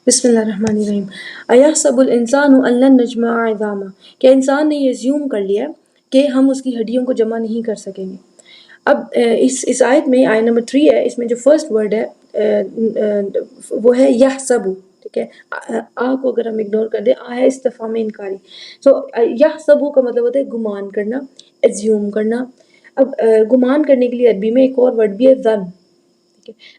بسم اللہ الرحمن الرحیم. ایحسب الانسان ان لن نجمع عظامہ، کہ انسان نے یہ زیوم کر لیا کہ ہم اس کی ہڈیوں کو جمع نہیں کر سکیں گے. اب اس آیت میں آیت نمبر 3 ہے، اس میں جو فرسٹ ورڈ ہے وہ ہے یحسب. ٹھیک ہے، آ کو اگر ہم اگنور کر دیں، آ ہے استفہام انکاری. سو یحسب کا مطلب ہوتا ہے گمان کرنا، ایزیوم کرنا. اب گمان کرنے کے لیے عربی میں ایک اور ورڈ بھی ہے ظن.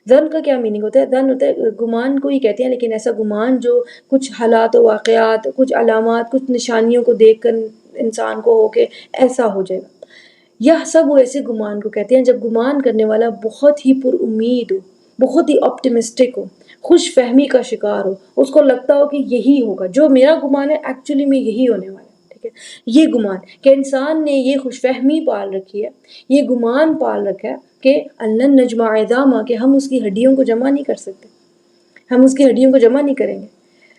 ظن کا کیا میننگ ہوتا ہے؟ ظن ہوتا ہے گمان کو ہی کہتے ہیں، لیکن ایسا گمان جو کچھ حالات و واقعات، کچھ علامات، کچھ نشانیوں کو دیکھ کر انسان کو ہو کہ ایسا ہو جائے گا. یہ سب وہ ایسے گمان کو کہتے ہیں جب گمان کرنے والا بہت ہی پر امید ہو، بہت ہی آپٹیمسٹک ہو، خوش فہمی کا شکار ہو، اس کو لگتا ہو کہ یہی ہوگا جو میرا گمان ہے، ایکچولی میں یہی ہونے والا ہے. ٹھیک ہے، یہ گمان کہ انسان نے یہ خوش فہمی پال رکھی ہے، یہ گمان پال رکھا ہے کہ لن نجمع عظامہ، کہ ہم اس کی ہڈیوں کو جمع نہیں کر سکتے، ہم اس کی ہڈیوں کو جمع نہیں کریں گے.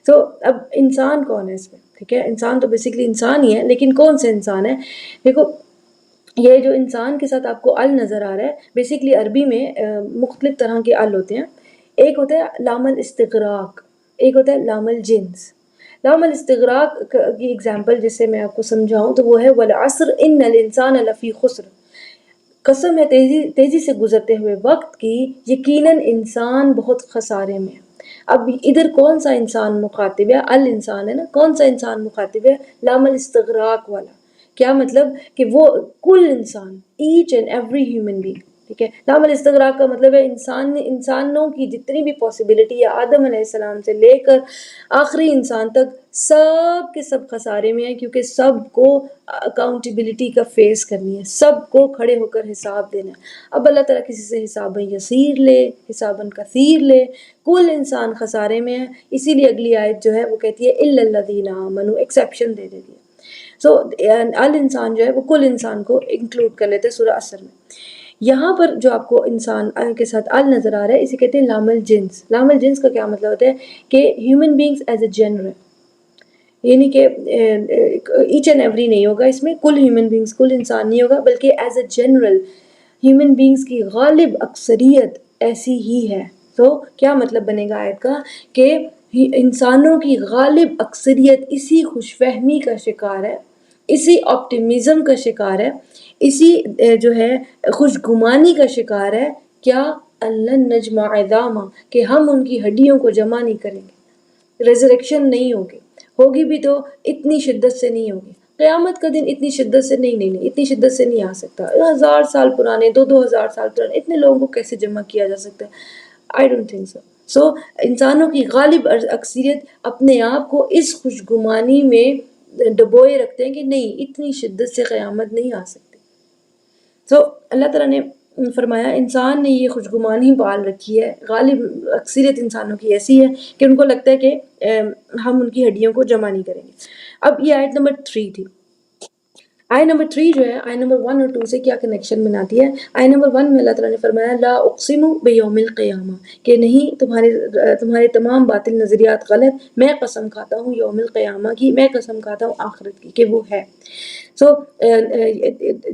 تو اب انسان کون ہے اس میں؟ ٹھیک ہے، انسان تو بیسیکلی انسان ہی ہے، لیکن کون سے انسان ہے؟ دیکھو، یہ جو انسان کے ساتھ آپ کو ال نظر آ رہا ہے، بیسیکلی عربی میں مختلف طرح کے ال ہوتے ہیں. ایک ہوتا ہے لام الاستغراق، ایک ہوتا ہے لام الجنس. لام الاستغراق کی ایگزامپل جس سے میں آپ کو سمجھاؤں تو وہ ہے والعصر ان الانسان لفی خسر. قسم ہے تیزی سے گزرتے ہوئے وقت کی، یقیناً انسان بہت خسارے میں ہے. اب ادھر کون سا انسان مخاطب ہے؟ ال انسان ہے نا. کون سا انسان مخاطب ہے؟ لام الاستغراق والا. کیا مطلب؟ کہ وہ کل انسان، each and every human being. ٹھیک ہے، لام الاستغراق کا مطلب ہے انسانوں کی جتنی بھی پاسبلٹی ہے، آدم علیہ السلام سے لے کر آخری انسان تک، سب کے سب خسارے میں ہیں، کیونکہ سب کو اکاؤنٹیبلٹی کا فیس کرنی ہے، سب کو کھڑے ہو کر حساب دینا ہے. اب اللہ تعالیٰ کسی سے حساباً یسیر لے، حساباً کثیر لے، کل انسان خسارے میں ہے. اسی لیے اگلی آیت جو ہے وہ کہتی ہے الا الذین آمنوا، ایکسیپشن دے دیتی ہے. سو ال انسان جو ہے وہ کل انسان کو انکلوڈ کر لیتے ہیں سورہ عصر میں. یہاں پر جو آپ کو انسان کے ساتھ ال نظر آ رہا ہے، اسے کہتے ہیں لام الجنس. لام الجنس کا کیا مطلب ہوتا ہے؟ کہ human beings as a general, یعنی کہ ایچ اینڈ ایوری نہیں ہوگا اس میں، کل ہیومن بینگز، کل انسان نہیں ہوگا، بلکہ as a general human beings کی غالب اکثریت ایسی ہی ہے. تو کیا مطلب بنے گا آیت کا؟ کہ انسانوں کی غالب اکثریت اسی خوش فہمی کا شکار ہے، اسی آپٹیمزم کا شکار ہے، اسی جو ہے خوش گمانی کا شکار ہے. کیا؟ لن نجمع عظامہ، کہ ہم ان کی ہڈیوں کو جمع نہیں کریں گے. ریزریکشن نہیں ہوگی، ہوگی بھی تو اتنی شدت سے نہیں ہوگی. قیامت کا دن اتنی شدت سے نہیں اتنی شدت سے نہیں آ سکتا. 1000 سال پرانے، 2000 سال پرانے اتنے لوگوں کو کیسے جمع کیا جا سکتا ہے؟ I don't think so. سو انسانوں کی غالب اکثریت اپنے آپ کو اس خوش گمانی میں ڈبوئے رکھتے ہیں کہ نہیں، اتنی شدت سے قیامت نہیں آ سکتی. تو اللہ تعالیٰ نے فرمایا انسان نے یہ خوشگمانی پال رکھی ہے، غالب اکثریت انسانوں کی ایسی ہے کہ ان کو لگتا ہے کہ ہم ان کی ہڈیوں کو جمع نہیں کریں گے. اب یہ آیت نمبر 3 تھی. آیت نمبر 3 جو ہے آیت نمبر 1 اور 2 سے کیا کنیکشن بناتی ہے؟ آیت نمبر 1 میں اللہ تعالیٰ نے فرمایا لا اقسم بیوم القیامہ، کہ نہیں، تمہارے تمام باطل نظریات غلط، میں قسم کھاتا ہوں یوم القیامہ کی، میں قسم کھاتا ہوں آخرت کی کہ وہ ہے. سو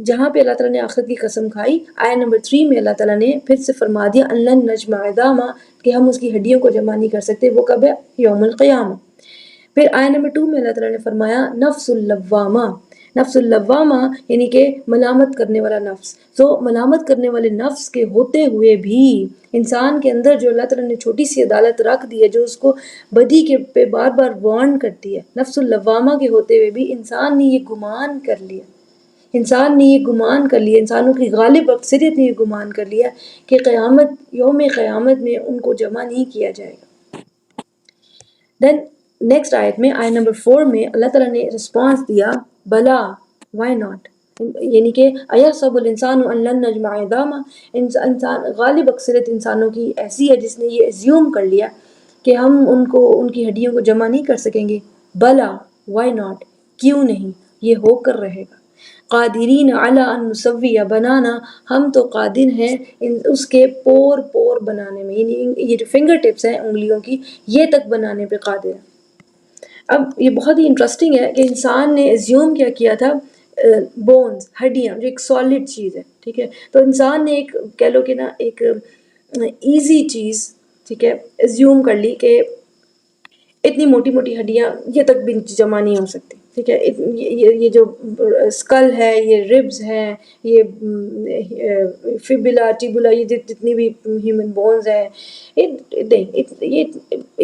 جہاں پہ اللہ تعالیٰ نے آخرت کی قسم کھائی، آیت نمبر 3 میں اللہ تعالیٰ نے پھر سے فرما دیا ان لن نجمع عظامہ، کہ ہم اس کی ہڈیوں کو جمع نہیں کر سکتے. وہ کب ہے؟ یوم القیامہ. پھر آیت نمبر 2 میں اللہ تعالیٰ نے فرمایا نفس اللوامہ. نفس اللوامہ یعنی کہ ملامت کرنے والا نفس. تو ملامت کرنے والے نفس کے ہوتے ہوئے بھی انسان کے اندر جو اللہ تعالیٰ نے چھوٹی سی عدالت رکھ دی ہے، جو اس کو بدی کے پہ بار بار وارن کرتی ہے، نفس اللوامہ کے ہوتے ہوئے بھی انسان نے یہ گمان کر لیا، انسانوں کی غالب اکثریت نے یہ گمان کر لیا کہ یوم قیامت میں ان کو جمع نہیں کیا جائے گا. دین نیکسٹ آیت میں آیت نمبر 4 میں اللہ تعالیٰ نے رسپانس دیا بلا، وائی ناٹ، یعنی کہ ایحسب الانسان ان لن نجمع عظامہ. انسان غالب اکثریت انسانوں کی ایسی ہے جس نے یہ ایزیوم کر لیا کہ ہم ان کی ہڈیوں کو جمع نہیں کر سکیں گے. بلا، وائی ناٹ، کیوں نہیں، یہ ہو کر رہے گا. قادرین علی ان نسوی بنانا، ہم تو قادر ہیں اس کے پور بنانے میں، یعنی یہ جو فنگر ٹپس ہیں انگلیوں کی، یہ تک بنانے پہ قادر ہیں. اب یہ بہت ہی انٹرسٹنگ ہے کہ انسان نے ایزیوم کیا تھا بونز، ہڈیاں، جو ایک سالڈ چیز ہے. ٹھیک ہے، تو انسان نے ایک کہہ لو کہ نا ایک ایزی چیز، ٹھیک ہے، ایزیوم کر لی کہ اتنی موٹی موٹی ہڈیاں یہ تک بھی جمع نہیں ہو سکتی، ٹھیک ہے. یہ جو اسکل ہے، یہ ریبز ہیں، یہ فیبولا ٹیبولا، یہ جتنی بھی ہیومن بونز ہیں،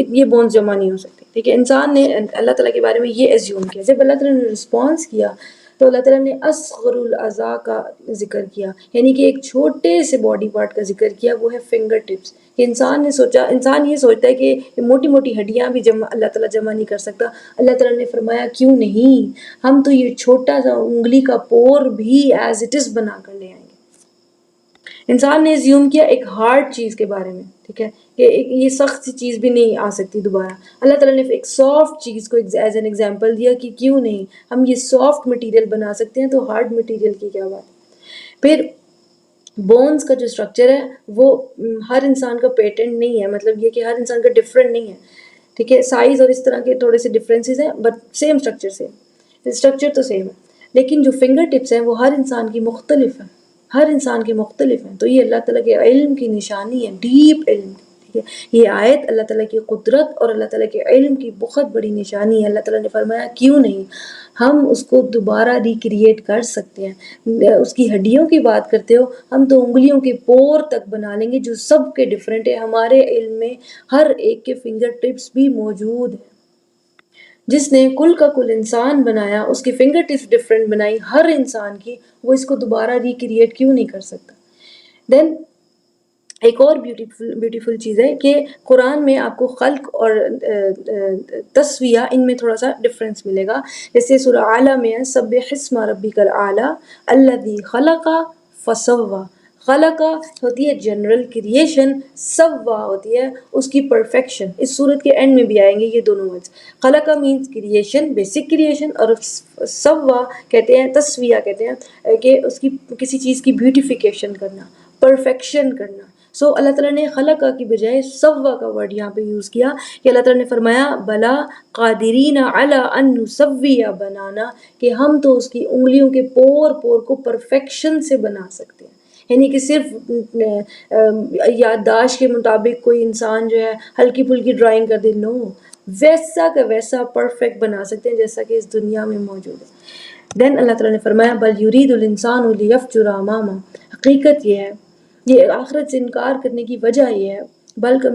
یہ بونز جمع نہیں ہو سکتی، ٹھیک ہے. انسان نے اللہ تعالیٰ کے بارے میں یہ ایزیوم کیا. جب اللہ تعالیٰ نے رسپانس کیا تو اللہ تعالیٰ نے اصغر الاعضاء کا ذکر کیا، یعنی کہ ایک چھوٹے سے باڈی پارٹ کا ذکر کیا، وہ ہے فنگر ٹپس. کہ انسان یہ سوچتا ہے کہ موٹی موٹی ہڈیاں بھی اللہ تعالیٰ جمع نہیں کر سکتا. اللہ تعالیٰ نے فرمایا کیوں نہیں، ہم تو یہ چھوٹا سا انگلی کا پور بھی ایز اٹ از بنا کر لے آئیں گے. انسان نے زیوم کیا ایک ہارڈ چیز کے بارے میں، ٹھیک ہے، کہ یہ سخت سی چیز بھی نہیں آ سکتی دوبارہ. اللہ تعالیٰ نے ایک سافٹ چیز کو ایز این ایگزامپل دیا کہ کیوں نہیں ہم یہ سافٹ مٹیریل بنا سکتے ہیں، تو ہارڈ مٹیریل کی کیا بات. پھر بونز کا جو اسٹرکچر ہے وہ ہر انسان کا پیٹنٹ نہیں ہے، مطلب یہ کہ ہر انسان کا ڈفرینٹ نہیں ہے، ٹھیک ہے. سائز اور اس طرح کے تھوڑے سے ڈفرینسز ہیں، بٹ سیم اسٹرکچر تو سیم ہے. لیکن جو فنگر ٹپس ہیں وہ ہر انسان کی مختلف ہیں، ہر انسان کے مختلف ہیں. تو یہ اللہ تعالیٰ کے علم کی نشانی ہے، ڈیپ علم. یہ آیت اللہ تعالیٰ کی قدرت اور اللہ تعالیٰ کے علم کی بہت بڑی نشانی ہے. اللہ تعالیٰ نے فرمایا کیوں نہیں ہم اس کو دوبارہ ریکریٹ کر سکتے ہیں. اس کی ہڈیوں کی بات کرتے ہو، ہم تو انگلیوں کے پور تک بنا لیں گے جو سب کے ڈیفرنٹ ہے. ہمارے علم میں ہر ایک کے فنگر ٹپس بھی موجود ہیں. جس نے کل کا کل انسان بنایا، اس کی فنگر ٹپس ڈیفرنٹ بنائی ہر انسان کی، وہ اس کو دوبارہ ریکریٹ کیوں نہیں کر سکتا. دین ایک اور بیوٹیفل چیز ہے کہ قرآن میں آپ کو خلق اور تسویہ ان میں تھوڑا سا ڈفرینس ملے گا. جیسے سورہ اعلیٰ میں ہے سبح اسم ربک الاعلیٰ الذی خلق فسویٰ. خلق ہوتی ہے جنرل کریشن، سوا ہوتی ہے اس کی پرفیکشن. اس صورت کے اینڈ میں بھی آئیں گے یہ دونوں ورڈز. خلق مینز کریشن، بیسک کریشن، اور سوا کہتے ہیں، تسویہ کہتے ہیں کہ اس کی کسی چیز کی بیوٹیفیکیشن کرنا، پرفیکشن کرنا. سو اللہ تعالیٰ نے خلق کی بجائے سوا کا ورڈ یہاں پہ یوز کیا کہ اللہ تعالیٰ نے فرمایا بلا قادرین علی ان نسوی بنانا، کہ ہم تو اس کی انگلیوں کے پور کو پرفیکشن سے بنا سکتے ہیں. یعنی کہ صرف یادداشت کے مطابق کوئی انسان جو ہے ہلکی پھلکی ڈرائنگ کر دے، نو، ویسا کا ویسا پرفیکٹ بنا سکتے ہیں جیسا کہ اس دنیا میں موجود ہے. دین اللہ تعالیٰ نے فرمایا بل یرید الانسان لیفجر امامہ. حقیقت یہ ہے، یہ آخرت سے انکار کرنے کی وجہ یہ ہے، بلکہ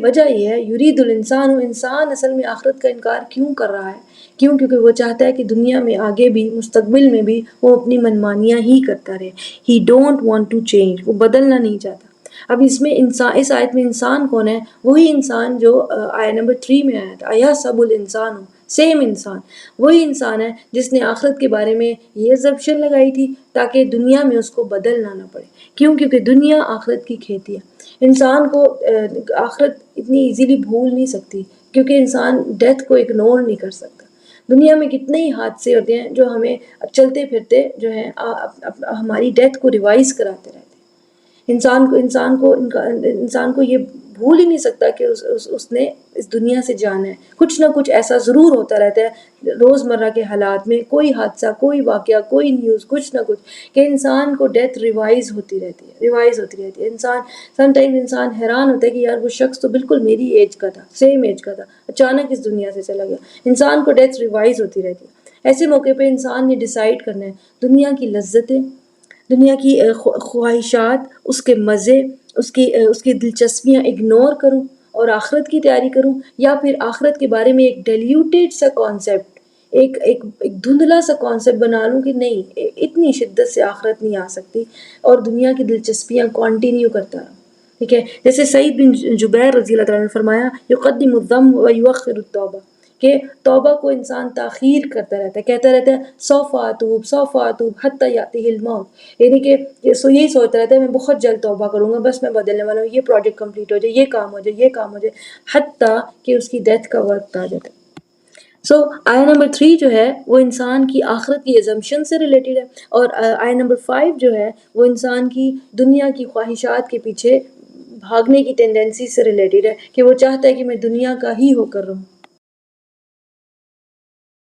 وجہ یہ ہے، یرید الانسان، انسان اصل میں آخرت کا انکار کیوں کر رہا ہے؟ کیونکہ وہ چاہتا ہے کہ دنیا میں آگے بھی، مستقبل میں بھی وہ اپنی منمانیاں ہی کرتا رہے. He don't want to change, وہ بدلنا نہیں چاہتا. اب اس میں اس آیت میں انسان کون ہے؟ وہی انسان جو آیت نمبر 3 میں آیا تھا، ایحسب الانسان، سیم انسان. وہی انسان ہے جس نے آخرت کے بارے میں یہ زبشن لگائی تھی تاکہ دنیا میں اس کو بدلنا نہ پڑے. کیونکہ دنیا آخرت کی کھیتی ہے. انسان کو آخرت اتنی ایزیلی بھول نہیں سکتی، کیونکہ انسان ڈیتھ کو اگنور نہیں کر سکتا. دنیا میں کتنے ہی حادثے ہوتے ہیں جو ہمیں چلتے پھرتے جو ہے ہماری ڈیتھ کو ریوائز کراتے رہتے ہیں. انسان کو یہ بھول ہی نہیں سکتا کہ اس نے اس دنیا سے جانا ہے. کچھ نہ کچھ ایسا ضرور ہوتا رہتا ہے روزمرہ کے حالات میں، کوئی حادثہ، کوئی واقعہ، کوئی نیوز، کچھ نہ کچھ، کہ انسان کو ڈیتھ ریوائز ہوتی رہتی ہے. سم ٹائم انسان حیران ہوتا ہے کہ یار وہ شخص تو بالکل میری ایج کا تھا، سیم ایج کا تھا، اچانک اس دنیا سے چلا گیا. انسان کو ڈیتھ ریوائز ہوتی رہتی ہے. ایسے موقع پہ انسان نے ڈیسائیڈ کرنا ہے دنیا کی لذتیں، دنیا کی خواہشات، اس کے مزے، اس کی دلچسپیاں اگنور کروں اور آخرت کی تیاری کروں، یا پھر آخرت کے بارے میں ایک ڈیلیوٹیڈ سا کانسیپٹ، ایک دھندلا سا کانسیپٹ بنا لوں کہ نہیں، اتنی شدت سے آخرت نہیں آ سکتی، اور دنیا کی دلچسپیاں کنٹینیو کرتا رہا. ٹھیک ہے، جیسے سعید بن جبیر رضی اللہ تعالیٰ نے فرمایا یقدم الذنب ویؤخر التوبہ، کہ توبہ کو انسان تاخیر کرتا رہتا ہے، کہتا رہتا ہے سوف اتوب حتی یاتیہ الموت. یعنی کہ یہی سوچتا رہتا ہے میں بہت جلد توبہ کروں گا، بس میں بدلنے والا ہوں، یہ پروجیکٹ کمپلیٹ ہو جائے، یہ کام ہو جائے، یہ کام ہو جائے، حتیٰ کہ اس کی ڈیتھ کا وقت آ جاتا ہے. سو آیا نمبر 3 جو ہے وہ انسان کی آخرت کی ایزمپشن سے ریلیٹڈ ہے، اور آیا نمبر 5 جو ہے وہ انسان کی دنیا کی خواہشات کے پیچھے بھاگنے کی ٹینڈنسی سے ریلیٹڈ ہے، کہ وہ چاہتا ہے کہ میں دنیا کا ہی ہو کر رہوں.